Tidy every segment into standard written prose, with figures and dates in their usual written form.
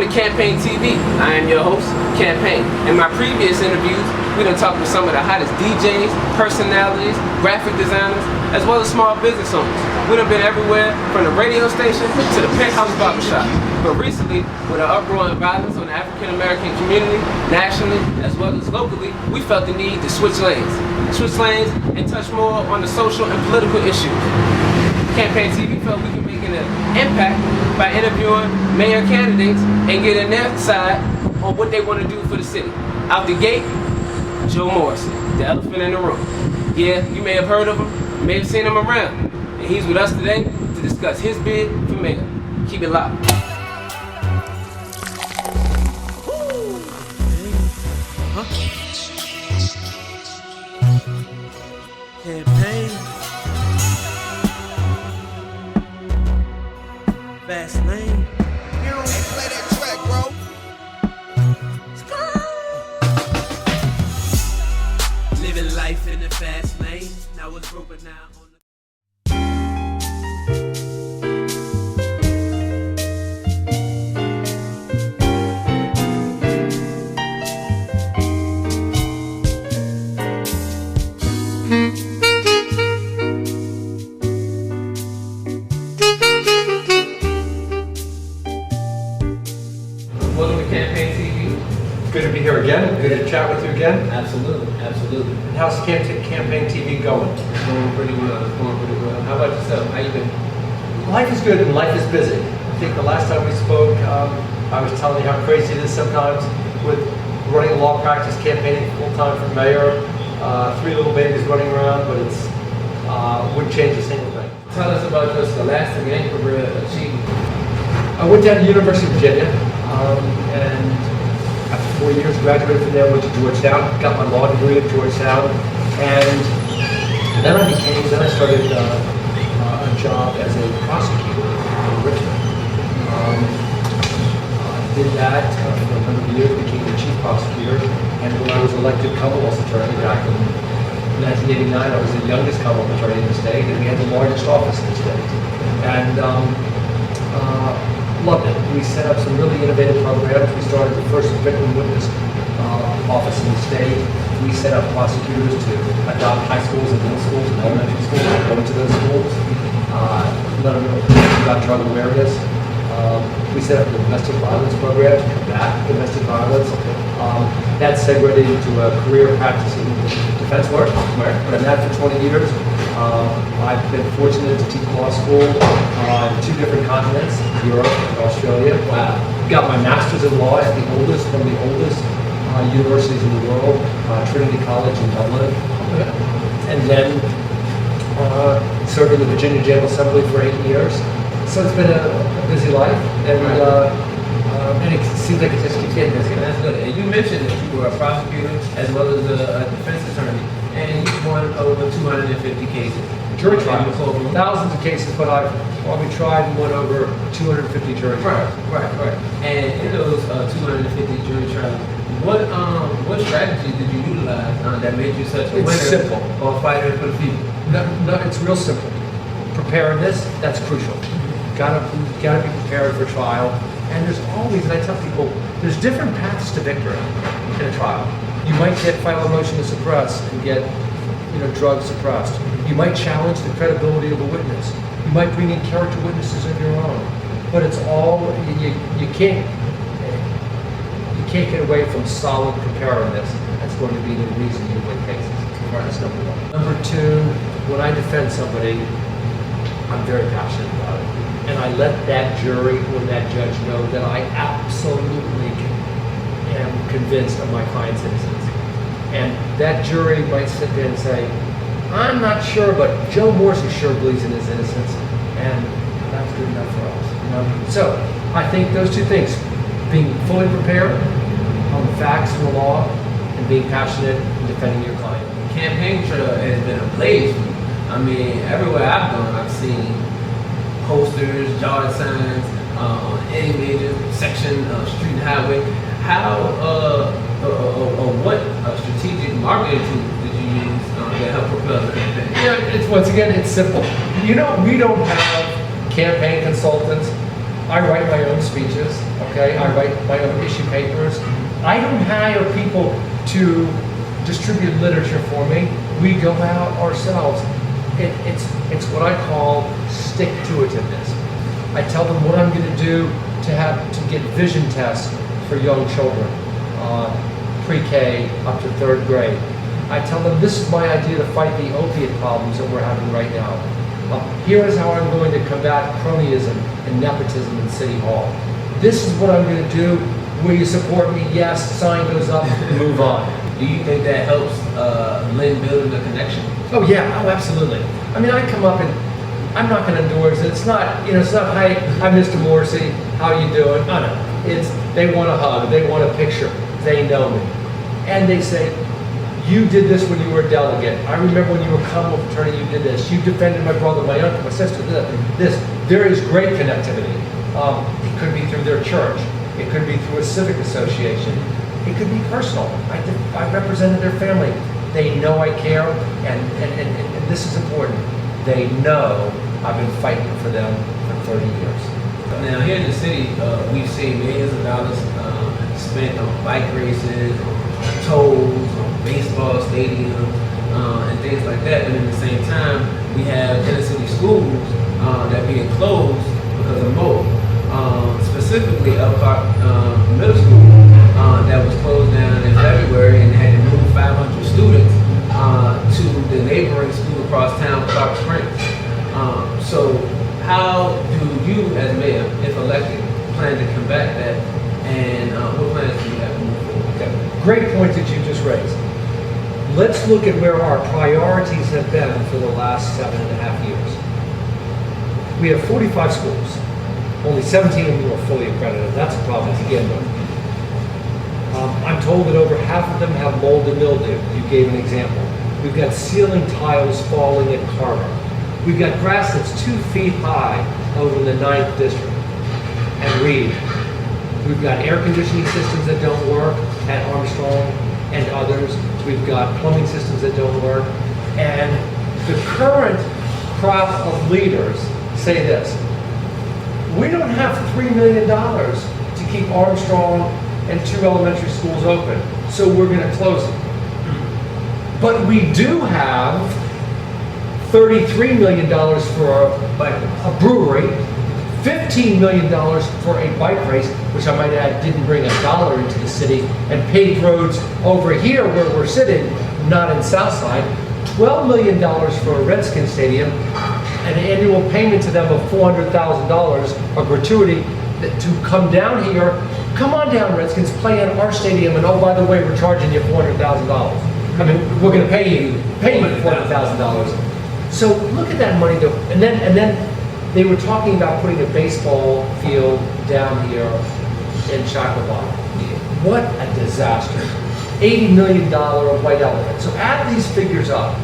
Welcome to Campaign TV. I am your host, Campaign. In my previous interviews, we done talked with some of the hottest DJs, personalities, graphic designers, as well as small business owners. We done been everywhere, from the radio station to the penthouse barbershop. But recently, with an uproar and violence on the African American community, nationally as well as locally, we felt the need to switch lanes. Switch lanes and touch more on the social and political issues. Campaign TV felt we could make an impact by interviewing mayor candidates and getting their side on what they want to do for the city. Out the gate, Joe Morrissey, the elephant in the room. Yeah, you may have heard of him, you may have seen him around. And he's with us today to discuss his bid for mayor. Keep it locked. Campaign. Fast lane. You don't play that track, bro. Living life in the fast lane. Now it's broken now on the Welcome to Campaign TV. Good to be here again. Good to chat with you again. Absolutely, absolutely. And how's Campaign TV going? It's going pretty well, it's going pretty well. How about yourself? How you been? Life is good and life is busy. I think the last time we spoke, I was telling you how crazy it is sometimes with running a law practice, campaigning full-time for mayor, 3 little babies running around, but it's wouldn't change a single thing. Tell us about your scholastic and career achievement. I went down to University of Virginia, and after 4 years, graduated from there, went to Georgetown, got my law degree at Georgetown, and then I started a job as a prosecutor in Richmond. Did that for a number of years, became the chief prosecutor, and when I was elected Commonwealth attorney back in 1989, I was the youngest Commonwealth attorney in the state, and we had the largest office in the state. And loved it. We set up some really innovative programs. We started the first victim witness office in the state. We set up prosecutors to adopt high schools and middle schools and elementary schools and go into those schools. Let them know about drug awareness. We set up a domestic violence program to combat domestic violence. That segued into a career practicing defense work. I've done that for 20 years. I've been fortunate to teach law school on 2 different continents, Europe and Australia. Got my master's in law at one of the oldest universities in the world, Trinity College in Dublin. And then served in the Virginia General Assembly for 8 years. So it's been a busy life, and it seems like it just keeps getting busy. That's good. And you mentioned that you were a prosecutor as well as a defense attorney, and you won over 250 cases. Jury trials, thousands of cases, but I've tried and won over 250 jury trials. Right. And in those 250 jury trials, what strategy did you utilize that made you such a winner? It's simple. Or fighter for the people? No, it's real simple. Preparedness, that's crucial. Gotta be prepared for trial. And there's always, and I tell people, there's different paths to victory in a trial. You might file a motion to suppress and get, drugs suppressed. You might challenge the credibility of a witness. You might bring in character witnesses of your own. But it's all, you can't get away from solid preparedness. That's going to be the reason you win cases. That's number 1. Number 2, when I defend somebody, I'm very passionate about it. And I let that jury or that judge know that I absolutely am convinced of my client's innocence. And that jury might sit there and say, I'm not sure, but Joe Morrissey sure believes in his innocence, and that's good enough for us. So I think those 2 things, being fully prepared on the facts and the law, and being passionate in defending your client. Campaign trail has been a blaze. I mean, everywhere I've gone, I've seen posters, yard signs on any major section of street and highway. What strategic marketing tools did you use to help propel the campaign? Once again, it's simple. We don't have campaign consultants I write my own speeches, okay? I write my own issue papers. I don't hire people to distribute literature for me. We go out ourselves. It's what I call stick-to-itiveness. I tell them what I'm going to do to get vision tests for young children, pre-K up to 3rd grade. I tell them this is my idea to fight the opiate problems that we're having right now. Here is how I'm going to combat cronyism and nepotism in City Hall. This is what I'm going to do. Will you support me? Yes. Sign goes up. Move on. Do you think that helps Lynn building the connection? Oh yeah. Oh, absolutely. I mean, I come up and I'm not going to endorse it. It's not, it's not, hi, I'm Mr. Morrissey. How you doing? Oh, no. It's, they want a hug. They want a picture. They know me. And they say, you did this when you were a delegate. I remember when you were Commonwealth Attorney, you did this. You defended my brother, my uncle, my sister, this. There is great connectivity. It could be through their church. It could be through a civic association. It could be personal. I represented their family. They know I care, and this is important. They know I've been fighting for them for 30 years. Now here in the city, we've seen millions of dollars spent on bike races, on tolls, on baseball stadiums, and things like that. But at the same time, we have inner city schools that being closed because of mold. Specifically, Elkhart Middle School that was closed down in February and had to move 500 students to the neighboring school across town, Clark Springs. So how do you, as mayor, if elected, plan to combat that, and what plans do you have to move forward? Okay. Great point that you just raised. Let's look at where our priorities have been for the last 7.5 years. We have 45 schools. Only 17 of them are fully accredited. That's a problem to begin with. I'm told that over half of them have mold and mildew. You gave an example. We've got ceiling tiles falling at Carver. We've got grass that's 2 feet high over in the 9th district and Reed. We've got air conditioning systems that don't work at Armstrong and others. We've got plumbing systems that don't work. And the current crop of leaders say this: we don't have $3 million to keep Armstrong and 2 elementary schools open, so we're going to close them. But we do have $33 million for a brewery, $15 million for a bike race, which I might add didn't bring $1 into the city, and paved roads over here where we're sitting, not in Southside, $12 million for a Redskins stadium, an annual payment to them of $400,000, a gratuity to come down here. Come on down, Redskins, play in our stadium, and oh, by the way, we're charging you $400,000. I mean, we're going to pay you $400,000. So look at that money, though. And then they were talking about putting a baseball field down here in Shacklebot. What a disaster! $80 million white elephant. So add these figures up.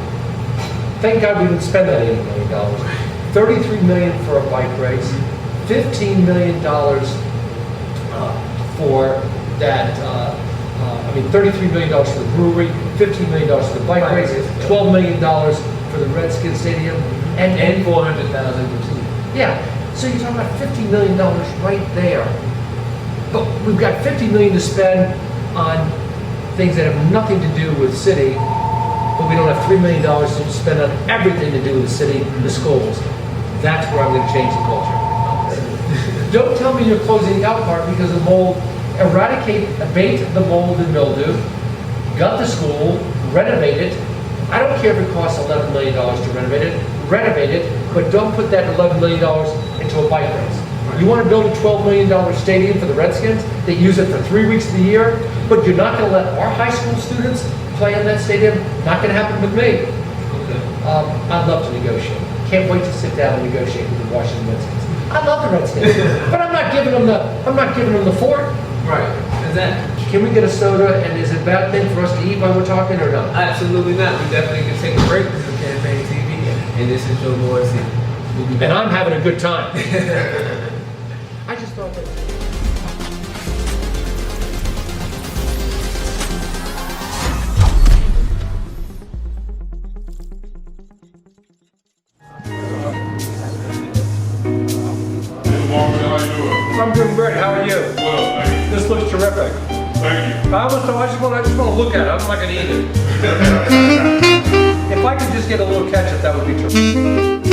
Thank God we didn't spend that $80 million. $33 million for a bike race, $15 million for that. $33 million for the brewery, $15 million for the bike race, $12 million for the Redskins stadium, and $400,000 for two. Yeah. So you're talking about $50 million right there. But we've got $50 million to spend on things that have nothing to do with city. But we don't have $3 million to spend on everything to do with the city, the schools. That's where I'm going to change the culture. Don't tell me you're closing Elkhart because of mold. Abate the mold and mildew, gut the school, renovate it. I don't care if it costs $11 million to renovate it, but don't put that $11 million into a bike race. You want to build a $12 million stadium for the Redskins that use it for 3 weeks of the year, but you're not going to let our high school students play in that stadium? Not going to happen with me. I'd love to negotiate. Can't wait to sit down and negotiate with the Washington Redskins. I love the Redskins, but I'm not giving them the fort. Right. Exactly. Can we get a soda, and is it a bad thing for us to eat while we're talking, or not? Absolutely not. We definitely can take a break. This is Campaign TV, and this is Joe Morrissey. We'll be back. And I'm having a good time. I just thought that. How you doing? I just want to look at it. I'm not gonna eat it. If I could just get a little ketchup, that would be terrific.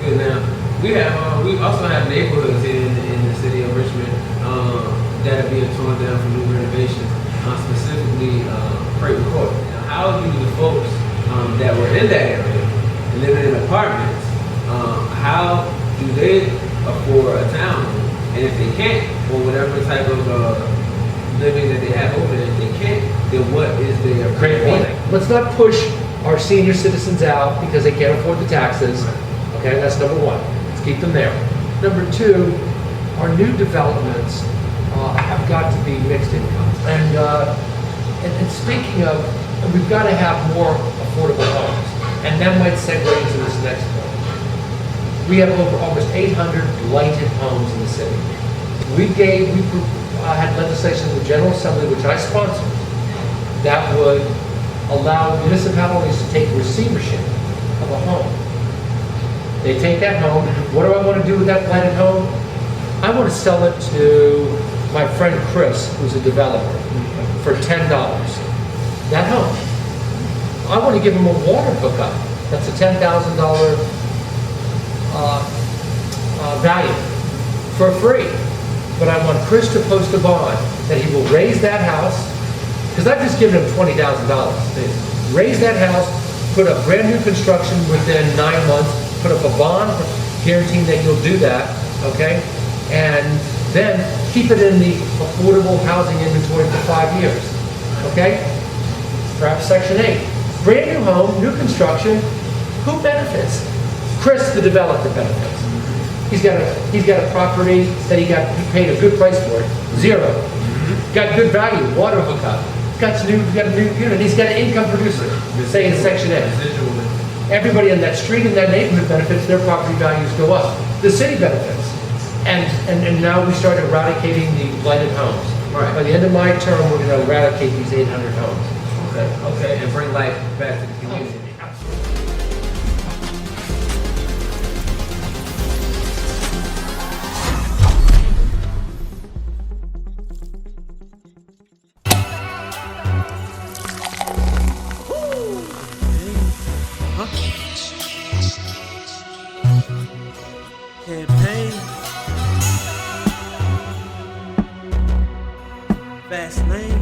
Good. Now we also have neighborhoods in the city of Richmond that are being torn down for new renovations, specifically Creighton Court. Now, how do the folks that were in that area living in apartments, how do they afford a townhome? And if they can't, or whatever type of living that they have over there, if they can't, then what is their Great point. Let's not push our senior citizens out because they can't afford the taxes. Okay, that's number one. Let's keep them there. Number two, our new developments have got to be mixed income. And speaking of, we've got to have more affordable homes. And that might segue into this next point. We have over almost 800 blighted homes in the city. We had legislation in the General Assembly, which I sponsored, that would allow municipalities to take receivership of a home. They take that home. What do I want to do with that blighted home? I want to sell it to my friend Chris, who's a developer, for $10. That home. I want to give him a water hookup. That's a $10,000 value for free. But I want Chris to post a bond that he will raise that house, because I've just given him $20,000. Raise that house, put up brand new construction within 9 months, put up a bond guaranteeing that you'll do that, okay? And then keep it in the affordable housing inventory for 5 years, okay? Perhaps Section 8. Brand new home, new construction, who benefits? Chris, the developer, benefits. He's got a property that he paid a good price for it, zero. Got good value, water hookup. Got a new unit. He's got an income producer, say in Section 8. Everybody in that street, in that neighborhood benefits, their property values go up. The city benefits. And now we start eradicating the blighted homes. Right. By the end of my term, we're going to eradicate these 800 homes. Okay, and bring life back to the community. Campaign. Fast lane.